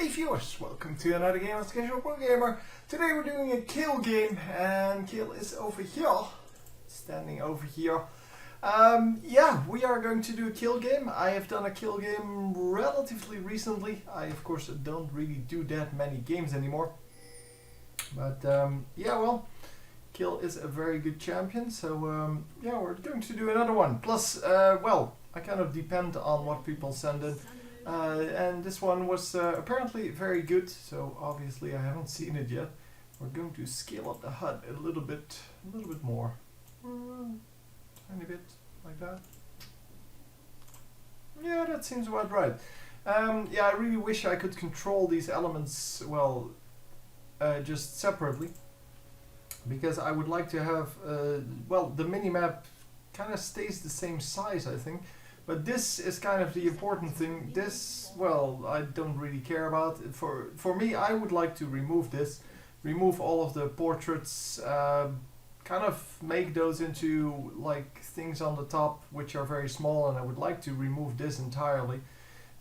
Hey viewers, welcome to another game on Casual Pro Gamer. Today we're doing a Kayle game, and Kayle is over here, standing over here. Yeah, we are going to do a Kayle game. I have done a Kayle game relatively recently. I of course don't really do that many games anymore. But yeah, well, Kayle is a very good champion, so yeah, we're going to do another one. Plus, well, I kind of depend on what people send in. And this one was apparently very good, so obviously I haven't seen it yet. We're going to scale up the HUD a little bit more. Tiny bit, like that. Yeah, that seems about right. Yeah, I really wish I could control these elements, well, just separately. Because I would like to have, well, the minimap kind of stays the same size, I think. But this is kind of the important thing. This, well, I don't really care about. For me, I would like to remove this. Remove all of the portraits. Kind of make those into like things on the top which are very small. And I would like to remove this entirely.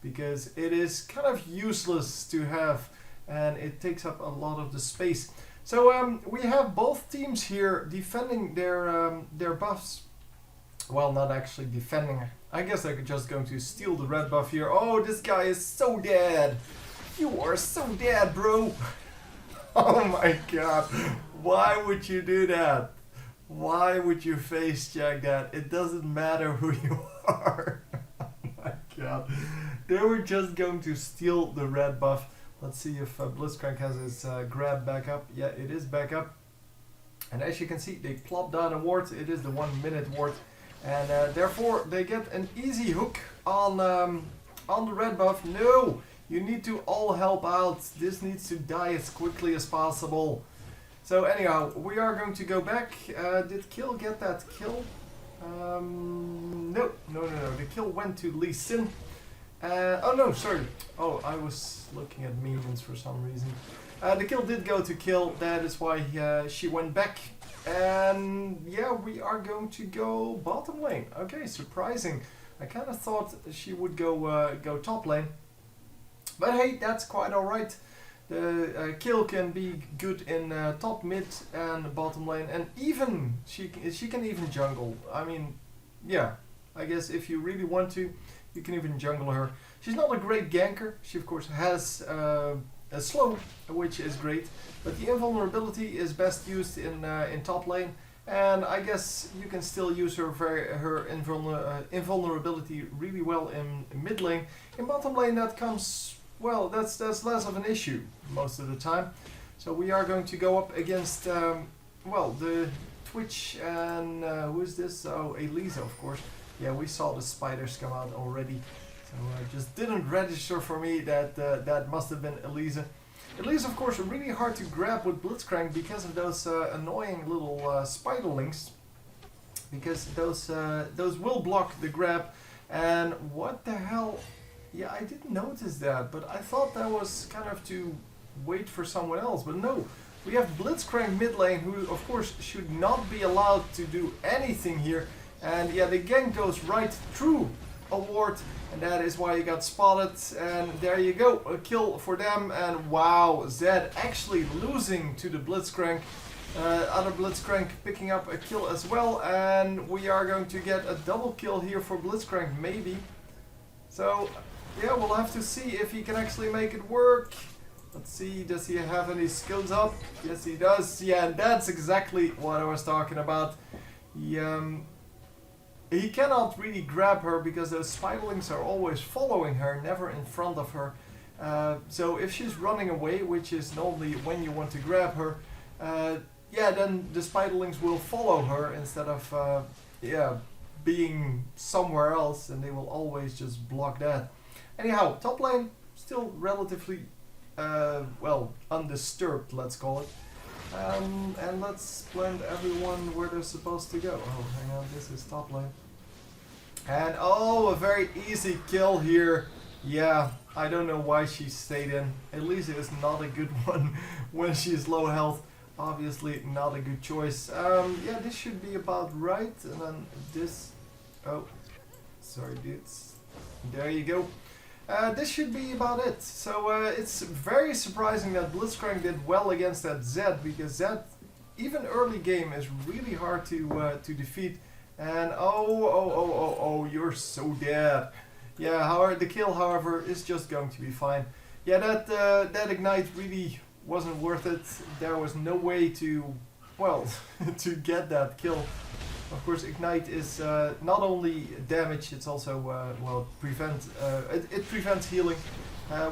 Because it is kind of useless to have. And it takes up a lot of the space. So we have both teams here defending their buffs. Well, not actually defending. I guess I'm just going to steal the red buff here. Oh, this guy is so dead. You are so dead, bro. Oh my god. Why would you do that? Why would you face check that? It doesn't matter who you are. Oh my god. They were just going to steal the red buff. Let's see if Blitzcrank has his grab back up. Yeah, it is back up. And as you can see, they plop down a ward. It is the 1 minute ward. And therefore they get an easy hook on the red buff. No, you need to all help out. This needs to die as quickly as possible. So anyhow, we are going to go back. Did Kayle get that kill? No. The kill went to Lee Sin. Oh no, sorry. Oh, I was looking at minions for some reason. The kill did go to Kayle. That is why she went back. And yeah, we are going to go bottom lane. Okay, surprising. I kind of thought she would go top lane. But hey, that's quite alright. The Kayle can be good in top, mid and bottom lane. And even, she can even jungle. I mean, yeah, I guess if you really want to, you can even jungle her. She's not a great ganker. She of course has a slow, which is great, but the invulnerability is best used in top lane, and I guess you can still use her invulnerability really well in mid lane. In bottom lane, that comes, well, that's less of an issue most of the time. So we are going to go up against, well, the Twitch and who is this? Oh, Elisa, of course. Yeah, we saw the spiders come out already. So it just didn't register for me that that must have been Elisa. Elisa, of course, really hard to grab with Blitzcrank because of those annoying little spiderlings. Because those will block the grab. And what the hell? Yeah, I didn't notice that, but I thought that was kind of to wait for someone else. But no, we have Blitzcrank mid lane, who of course should not be allowed to do anything here. And yeah, the gank goes right through a ward, and that is why he got spotted. And there you go, a kill for them. And wow, Zed actually losing to the Blitzcrank. Other Blitzcrank picking up a kill as well, and we are going to get a double kill here for Blitzcrank, maybe. So yeah, we'll have to see if he can actually make it work. Let's see, does he have any skills up? Yes, he does. Yeah, and that's exactly what I was talking about. He cannot really grab her because those spiderlings are always following her, never in front of her. So if she's running away, which is normally when you want to grab her, yeah, then the spiderlings will follow her instead of yeah, being somewhere else, and they will always just block that. Anyhow, top lane still relatively well, undisturbed, let's call it. And let's blend everyone where they're supposed to go. Oh, hang on, this is top lane. And oh, a very easy kill here. Yeah, I don't know why she stayed in. At least it is not a good one when she's low health. Obviously not a good choice. Yeah, this should be about right. And then this... Oh, sorry dudes. There you go. This should be about it. So it's very surprising that Blitzcrank did well against that Zed, because Zed, even early game, is really hard to defeat. And oh, you're so dead. Yeah, however, the kill, however, is just going to be fine. Yeah, that ignite really wasn't worth it. There was no way to, well, to get that kill. Of course, ignite is not only damage, it's also well, it prevents healing,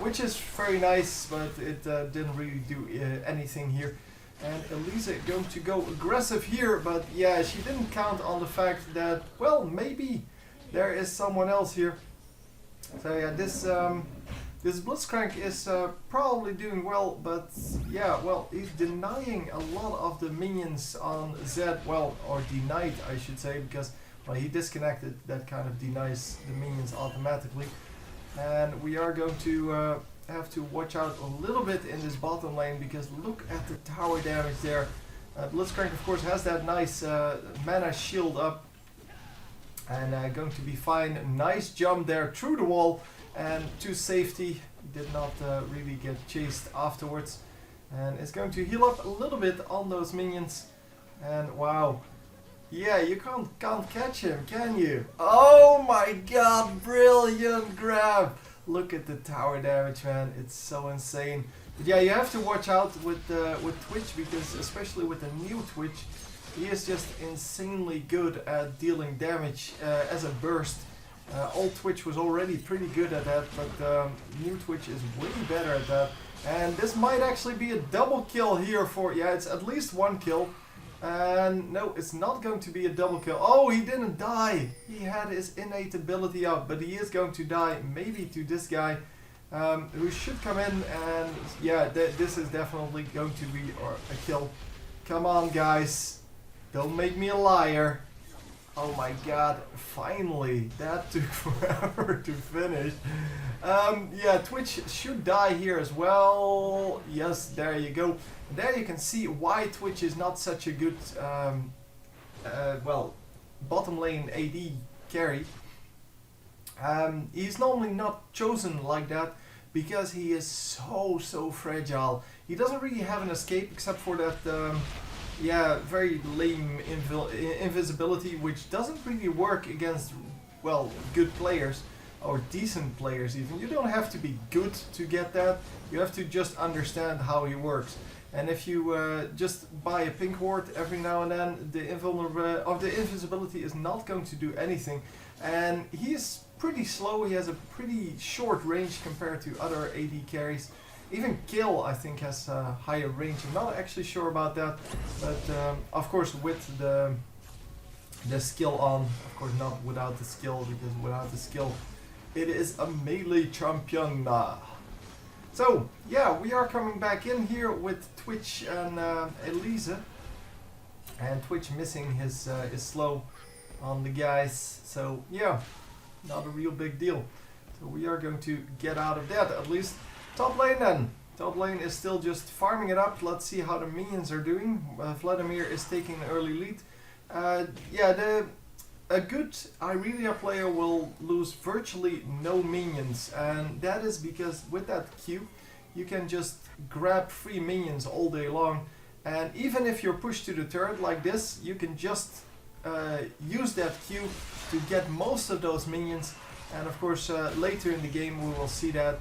which is very nice, but it didn't really do anything here. And Elisa going to go aggressive here, but yeah, she didn't count on the fact that, well, maybe there is someone else here. So yeah, this Blitzcrank is probably doing well, but yeah, well, he's denying a lot of the minions on Zed, well, or denied, I should say, because, well, he disconnected, that kind of denies the minions automatically. And we are going to have to watch out a little bit in this bottom lane, because look at the tower damage there. Blitzcrank, of course, has that nice mana shield up, and going to be fine. Nice jump there through the wall and to safety. Did not really get chased afterwards, and is going to heal up a little bit on those minions. And wow, yeah, you can't catch him, can you? Oh my god, brilliant grab! Look at the tower damage, man, it's so insane. But yeah, you have to watch out with Twitch, because especially with the new Twitch, he is just insanely good at dealing damage as a burst. Old Twitch was already pretty good at that, but new Twitch is way better at that. And this might actually be a double kill here for, yeah, it's at least one kill. And no, it's not going to be a double kill. Oh, he didn't die. He had his innate ability up, but he is going to die maybe to this guy, who should come in. And yeah, this is definitely going to be a kill. Come on, guys. Don't make me a liar. Oh my god, finally. That took forever to finish. Yeah, Twitch should die here as well. Yes, there you go. There you can see why Twitch is not such a good, well, bottom lane AD carry. He's normally not chosen like that because he is so fragile. He doesn't really have an escape except for that, yeah, very lame invisibility, which doesn't really work against, well, good players or decent players even. You don't have to be good to get that. You have to just understand how he works. And if you just buy a pink ward every now and then, the invisibility is not going to do anything. And he is pretty slow. He has a pretty short range compared to other AD carries. Even Kayle, I think, has a higher range. I'm not actually sure about that, but of course with the skill on, of course not without the skill, because without the skill it is a melee champion. So yeah, we are coming back in here with Twitch and Elise, and Twitch missing his slow on the guys, so yeah, not a real big deal. So we are going to get out of that, at least. Top lane then. Top lane is still just farming it up. Let's see how the minions are doing. Vladimir is taking an early lead. Yeah, a good Irelia player will lose virtually no minions, and that is because with that Q you can just grab free minions all day long, and even if you're pushed to the turret like this, you can just use that Q to get most of those minions. And of course later in the game we will see that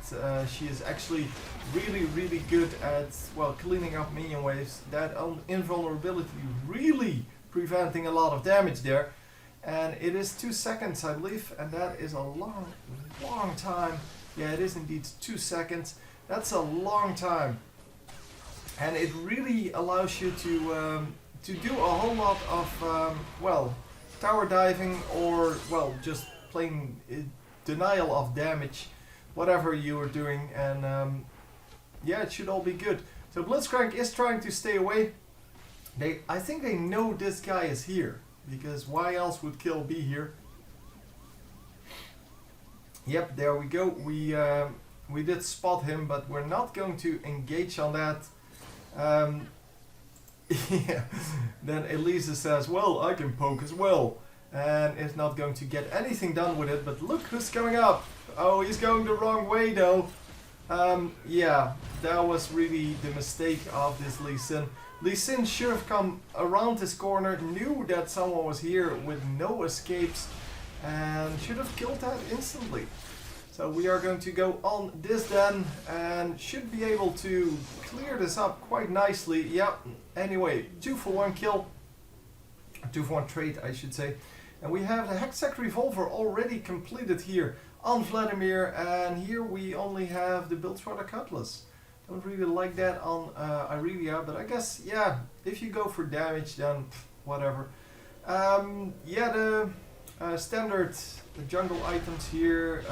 she is actually really good at, well, cleaning up minion waves. That invulnerability really preventing a lot of damage there. And it is 2 seconds, I believe, and that is a long time. Yeah, it is indeed 2 seconds. That's a long time. And it really allows you to do a whole lot of, well, tower diving, or, well, just plain denial of damage, whatever you are doing, and yeah, it should all be good. So Blitzcrank is trying to stay away. I think they know this guy is here, because why else would Kayle be here? Yep, there we go. We did spot him, but we're not going to engage on that. Yeah. Then Elisa says, well, I can poke as well, and is not going to get anything done with it. But look who's coming up. Oh, he's going the wrong way though. Yeah, that was really the mistake of this Lee Sin. Lee Sin should have come around this corner, knew that someone was here with no escapes, and should have killed that instantly. So we are going to go on this then, and should be able to clear this up quite nicely. Yeah, anyway, 2-for-1 kill. 2-for-1 trade, I should say. And we have the Hexac Revolver already completed here on Vladimir, and here we only have the Bilgewater Cutlass. Don't really like that on Irelia, but I guess, yeah, if you go for damage, then whatever. Yeah, the standard jungle items here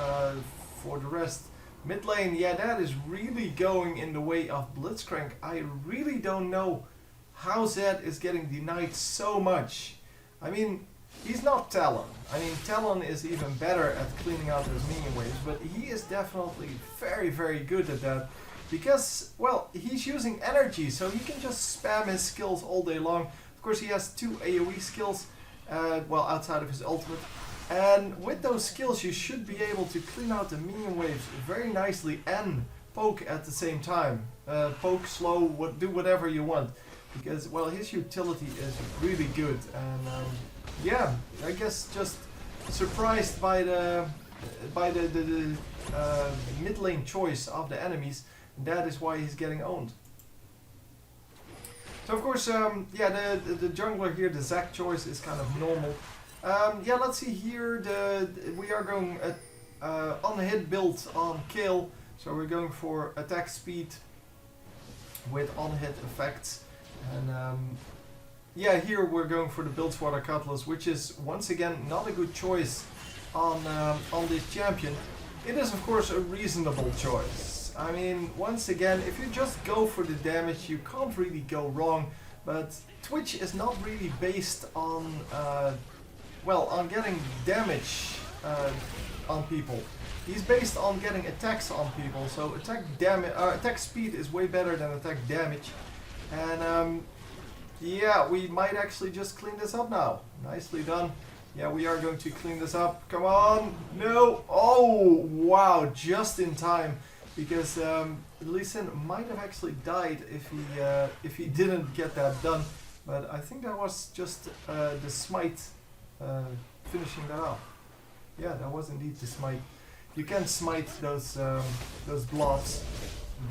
for the rest. Mid lane, yeah, that is really going in the way of Blitzcrank. I really don't know how Zed is getting denied so much. I mean, he's not Talon. I mean, Talon is even better at cleaning out those minion waves, but he is definitely very, very good at that. Because, well, he's using energy, so he can just spam his skills all day long. Of course, he has 2 AoE skills, well, outside of his ultimate. And with those skills, you should be able to clean out the minion waves very nicely and poke at the same time. Poke, slow, do whatever you want. Because, well, his utility is really good. And, yeah, I guess just surprised by the mid lane choice of the enemies. That is why he's getting owned. So of course, yeah, the jungler here, the Zac choice is kind of normal. Yeah, let's see here. We are going on a hit build on Kayle, so we're going for attack speed with on hit effects, and yeah, here we're going for the Bilgewater Cutlass, which is once again not a good choice on this champion. It is of course a reasonable choice. I mean, once again, if you just go for the damage, you can't really go wrong. But Twitch is not really based on, well, on getting damage on people. He's based on getting attacks on people. So attack speed is way better than attack damage. And yeah, we might actually just clean this up now. Nicely done. Yeah, we are going to clean this up. Come on! No! Oh, wow! Just in time. Because Lee Sin might have actually died if he didn't get that done, but I think that was just the smite finishing that off. Yeah, that was indeed the smite. You can smite those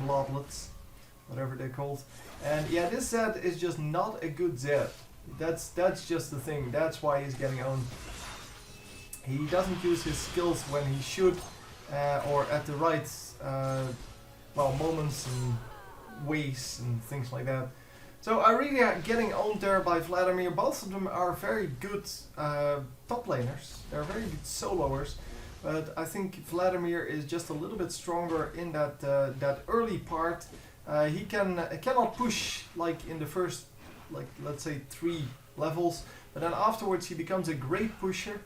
bloblets, whatever they're called. And yeah, this Zed is just not a good Zed. That's just the thing. That's why he's getting owned. He doesn't use his skills when he should. Or at the right well, moments and ways and things like that. So Irelia getting owned there by Vladimir. Both of them are very good top laners. They're very good soloers. But I think Vladimir is just a little bit stronger in that that early part. He cannot push like in the first, like let's say 3 levels. But then afterwards he becomes a great pusher.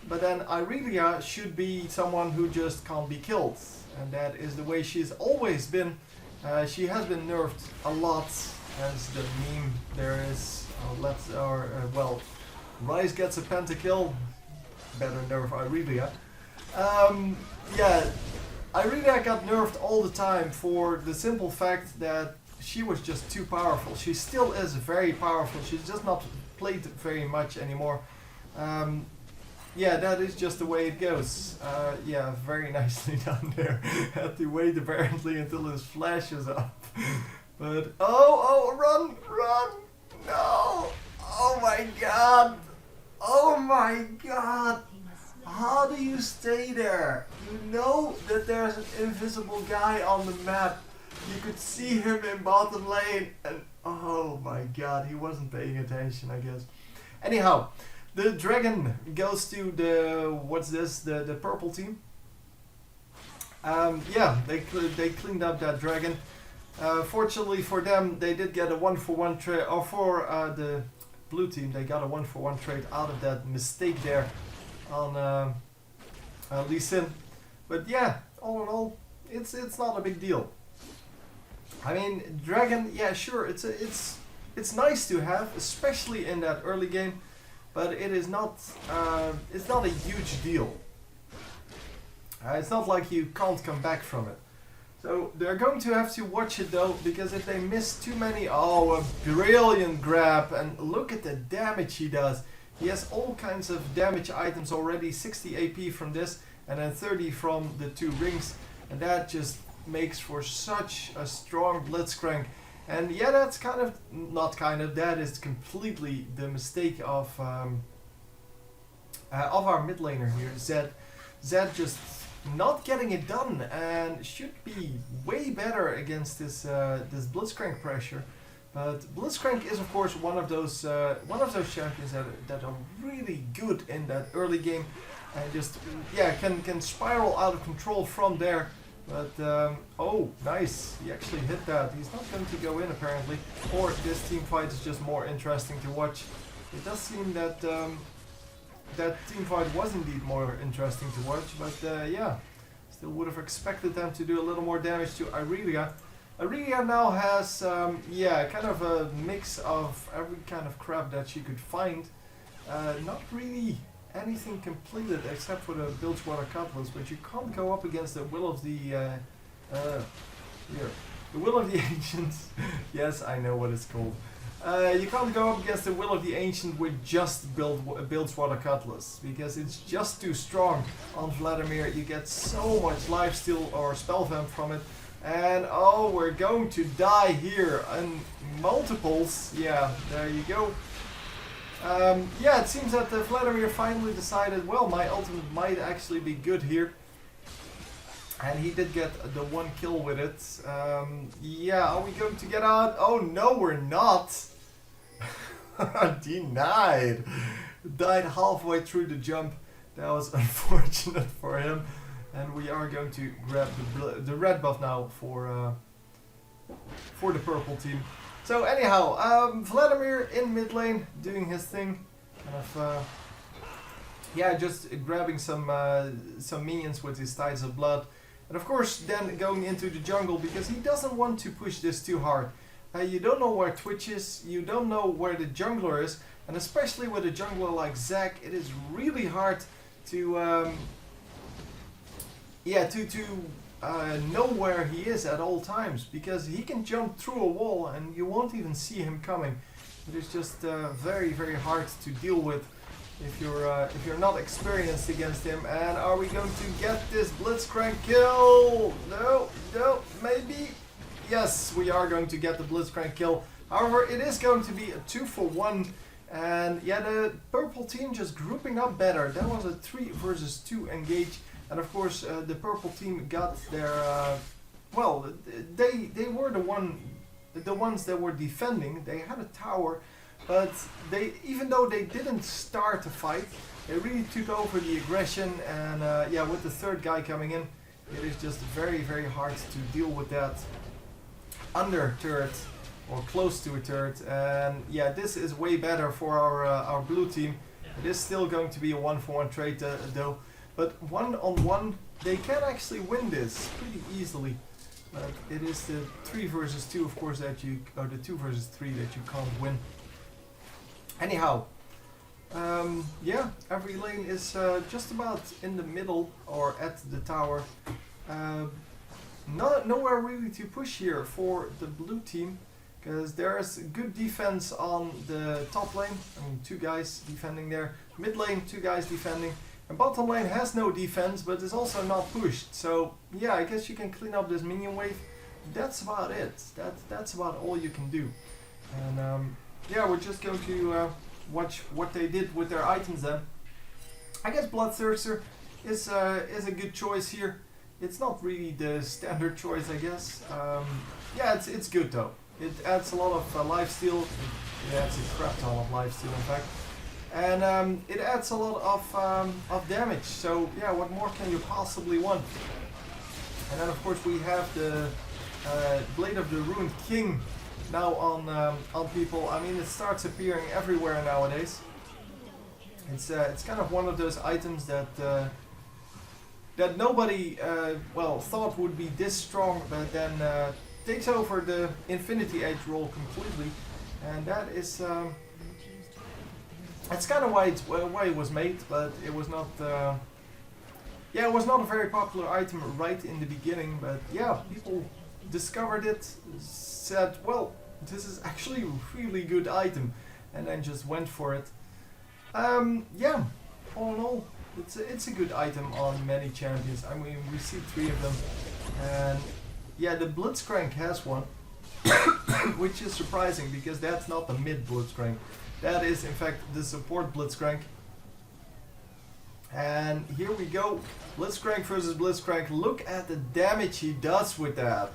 But then Irelia should be someone who just can't be killed. And that is the way she's always been. She has been nerfed a lot, as the meme there is. Well, Ryze gets a pentakill. Better nerf Irelia. Yeah, Irelia got nerfed all the time for the simple fact that she was just too powerful. She still is very powerful. She's just not played very much anymore. Yeah, that is just the way it goes. Yeah, very nicely done there. Had to wait apparently until his flash is up. But, oh, run! No! Oh my god! Oh my god! How do you stay there? You know that there's an invisible guy on the map. You could see him in bottom lane and oh my god, he wasn't paying attention, I guess. Anyhow, the dragon goes to the, what's this, the purple team. Yeah, they cleaned up that dragon. Fortunately for them, they did get a 1-for-1 trade, or for the blue team, they got a 1-for-1 trade out of that mistake there on Lee Sin. But yeah, all in all, it's not a big deal. I mean, dragon, yeah, sure, it's nice to have, especially in that early game. But it is not, it's not a huge deal. It's not like you can't come back from it. So they're going to have to watch it though, because if they miss too many... Oh, a brilliant grab, and look at the damage he does. He has all kinds of damage items already, 60 AP from this, and then 30 from the 2 rings, and that just makes for such a strong Blitzcrank. And yeah, that's kind of, not kind of, that is completely the mistake of our mid laner here, Zed. Zed just not getting it done, and should be way better against this this Blitzcrank pressure. But Blitzcrank is of course one of those champions that are really good in that early game, and just can spiral out of control from there. But oh, nice! He actually hit that. He's not going to go in apparently, or this team fight is just more interesting to watch. It does seem that that team fight was indeed more interesting to watch, but yeah, still would have expected them to do a little more damage to Irelia. Irelia now has kind of a mix of every kind of crap that she could find. Not really anything completed except for the Bilgewater Cutlass, but you can't go up against the will of the the will of the ancients. Yes, I know what it's called. You can't go up against the will of the ancient with just Bilgewater Cutlass, because it's just too strong on Vladimir. You get so much lifesteal or spell vamp from it, and oh, we're going to die here in multiples. Yeah, there you go. Yeah, it seems that Vladimir finally decided, well, my ultimate might actually be good here. And he did get the 1 kill with it. Yeah, are we going to get out? Oh no, we're not! Denied! Died halfway through the jump. That was unfortunate for him. And we are going to grab the red buff now for the purple team. So anyhow, Vladimir in mid lane doing his thing. Kind of, just grabbing some minions with his Tides of Blood. And of course then going into the jungle, because he doesn't want to push this too hard. You don't know where Twitch is, you don't know where the jungler is, and especially with a jungler like Zac, it is really hard to know where he is at all times, because he can jump through a wall and you won't even see him coming. It is just very, very hard to deal with if you're not experienced against him. And are we going to get this Blitzcrank kill? No, maybe. Yes, we are going to get the Blitzcrank kill. However, it is going to be a 2-for-1. And yeah, the purple team just grouping up better. That was a 3 versus 2 engage. And of course, the purple team got their... they were the ones that were defending. They had a tower. But even though they didn't start the fight, they really took over the aggression, and with the third guy coming in, it is just very, very hard to deal with that under turret or close to a turret. And yeah, this is way better for our blue team. It is still going to be a 1-for-1 trade though, but 1-on-1 they can actually win this pretty easily. But it is the 3 versus 2, of course, the 2 versus 3 that you can't win. Anyhow, every lane is just about in the middle or at the tower. Nowhere really to push here for the blue team, because there's good defense on the top lane. I mean, 2 guys defending there. Mid lane, 2 guys defending. And bottom lane has no defense, but is also not pushed. So yeah, I guess you can clean up this minion wave. That's about it. That's about all you can do. And we're just going to watch what they did with their items then. I guess Bloodthirster is a good choice here. It's not really the standard choice, I guess. It's good though. It adds a lot of lifesteal. It adds a crap ton of lifesteal, in fact. And it adds a lot of damage. So yeah, what more can you possibly want? And then of course we have the Blade of the Ruined King now on people. I mean, it starts appearing everywhere nowadays. It's kind of one of those items that that nobody thought would be this strong, but then takes over the Infinity Age role completely, and that is that's kind of why it was made, but it was not. yeah, it was not a very popular item right in the beginning, but yeah, people discovered it, said, well, this is actually a really good item, and then just went for it. Yeah, all in all, it's a good item on many champions. I mean, we see 3 of them, and yeah, the Blitzcrank has one, which is surprising because that's not the mid Blitzcrank. That is, in fact, the support Blitzcrank. And here we go, Blitzcrank versus Blitzcrank. Look at the damage he does with that.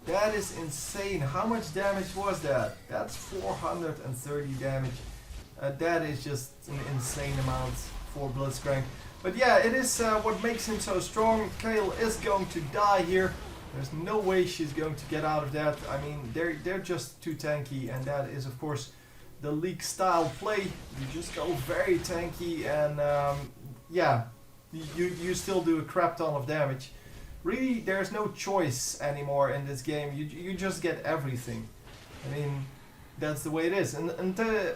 That is insane. How much damage was that? That's 430 damage. That is just an insane amount for Blitzcrank. But yeah, it is what makes him so strong. Kayle is going to die here. There's no way she's going to get out of that. I mean, they're just too tanky, and that is, of course, the League style play. You just go very tanky, and yeah, you still do a crap ton of damage. Really, there's no choice anymore in this game. You just get everything. I mean, that's the way it is. And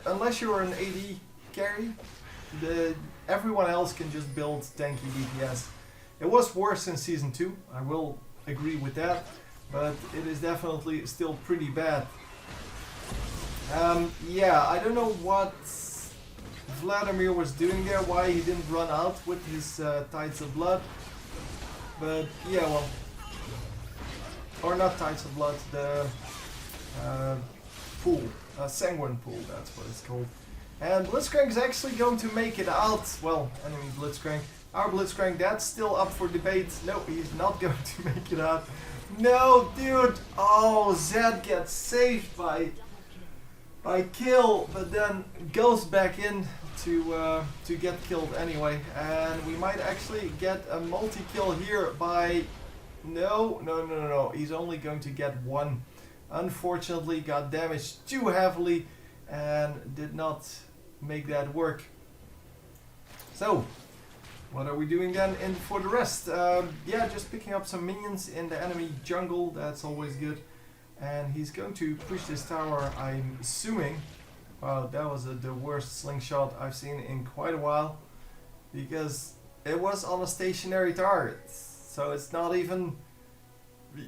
unless you're an AD carry, everyone else can just build tanky DPS. It was worse in Season 2, I will agree with that, but it is definitely still pretty bad. Yeah, I don't know what Vladimir was doing there, why he didn't run out with his Tides of Blood. But yeah, well, or not Tides of Blood, the pool, Sanguine pool, that's what it's called. And Blitzcrank is actually going to make it out. Well, enemy Blitzcrank. Our Blitzcrank, that's still up for debate. No, he's not going to make it out. No, dude! Oh, Zed gets saved by Kayle, but then goes back in to get killed anyway. And we might actually get a multi-kill here by... No. He's only going to get 1. Unfortunately, got damaged too heavily and did not make that work. So, what are we doing then for the rest? Yeah, just picking up some minions in the enemy jungle, that's always good. And he's going to push this tower, I'm assuming. Wow, that was the worst slingshot I've seen in quite a while. Because it was on a stationary target. So it's not even...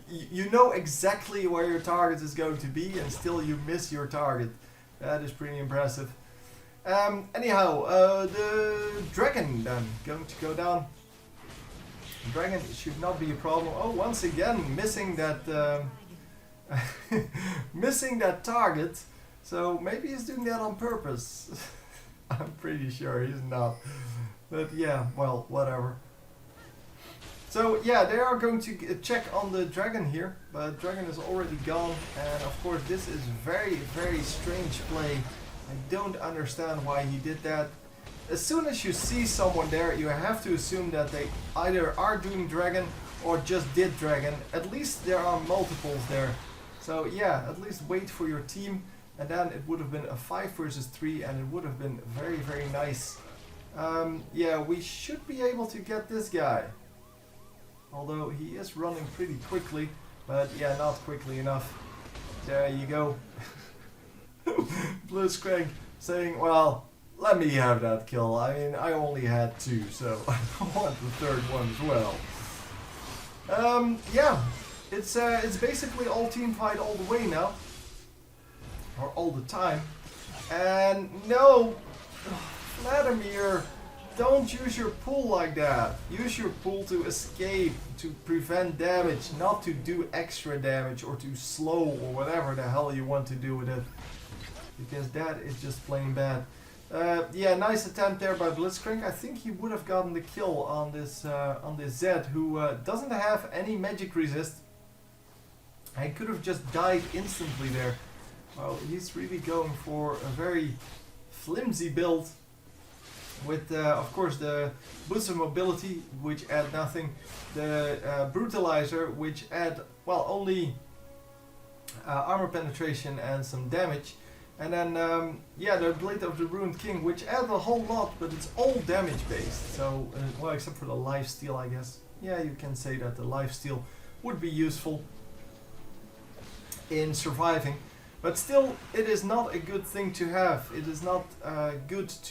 You know exactly where your target is going to be and still you miss your target. That is pretty impressive. Anyhow, the dragon then going to go down. The dragon should not be a problem. Oh, once again missing that missing that target. So maybe he's doing that on purpose. I'm pretty sure he's not. But yeah, well, whatever. So yeah, they are going to check on the dragon here, but dragon is already gone, and of course this is very, very strange play. I don't understand why he did that. As soon as you see someone there, you have to assume that they either are doing dragon or just did dragon. At least there are multiples there. So yeah, at least wait for your team, and then it would have been a 5 versus 3, and it would have been very, very nice. Yeah, we should be able to get this guy. Although he is running pretty quickly, but yeah, not quickly enough. There you go. Blitzcrank saying, well, let me have that kill. I mean, I only had 2, so I want the 3rd one as well. Yeah, it's basically all team fight all the way now. Or all the time. And no, Vladimir, don't use your pool like that. Use your pool to escape, to prevent damage, not to do extra damage or to slow or whatever the hell you want to do with it. Because that is just plain bad. Yeah, nice attempt there by Blitzcrank. I think he would have gotten the kill on this Zed, who doesn't have any magic resist. And could have just died instantly there. Well, he's really going for a very flimsy build. With, of course, the boost of mobility, which add nothing. The brutalizer, which add, well, only armor penetration and some damage. And then, yeah, the Blade of the Ruined King, which add a whole lot, but it's all damage based. So, well, except for the lifesteal, I guess. Yeah, you can say that the lifesteal would be useful in surviving. But still, it is not a good thing to have. It is not good to